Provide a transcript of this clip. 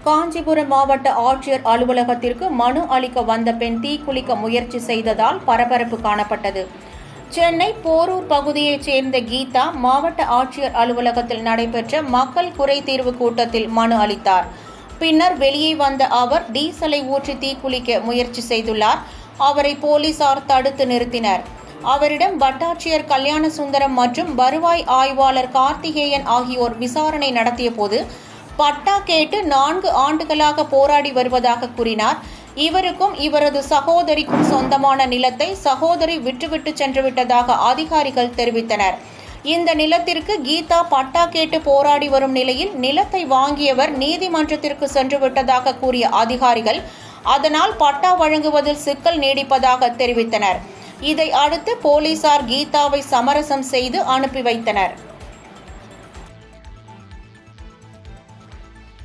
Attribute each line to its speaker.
Speaker 1: காஞ்சிபுரம் மாவட்ட ஆட்சியர் அலுவலகத்திற்கு மனு அளிக்க வந்த பெண் தீக்குளிக்க முயற்சி செய்ததால் பரபரப்பு காணப்பட்டது. சென்னை போரூர் பகுதியைச் சேர்ந்த கீதா மாவட்ட ஆட்சியர் அலுவலகத்தில் நடைபெற்ற மக்கள் குறை தீர்வு கூட்டத்தில் மனு அளித்தார். பின்னர் வெளியே வந்த அவர் டீசலை ஊற்றி தீக்குளிக்க முயற்சி செய்துள்ளார். அவரை போலீசார் தடுத்து நிறுத்தினர். அவரிடம் வட்டாட்சியர் கல்யாணசுந்தரம் மற்றும் வருவாய் ஆய்வாளர் கார்த்திகேயன் ஆகியோர் விசாரணை நடத்திய போது பட்டா கேட்டு 4 ஆண்டுகளாக போராடி வருவதாக கூறினார். இவருக்கும் இவரது சகோதரிக்கும் சொந்தமான நிலத்தை சகோதரி விட்டுவிட்டு சென்றுவிட்டதாக அதிகாரிகள் தெரிவித்தனர். இந்த நிலத்திற்கு கீதா பட்டா கேட்டு போராடி வரும் நிலையில் நிலத்தை வாங்கியவர் நீதிமன்றத்திற்கு சென்றுவிட்டதாக கூறிய அதிகாரிகள் அதனால் பட்டா வழங்குவதில் சிக்கல் நீடிப்பதாக தெரிவித்தனர். இதை அடுத்து போலீசார் கீதாவை சமரசம் செய்து அனுப்பி வைத்தனர்.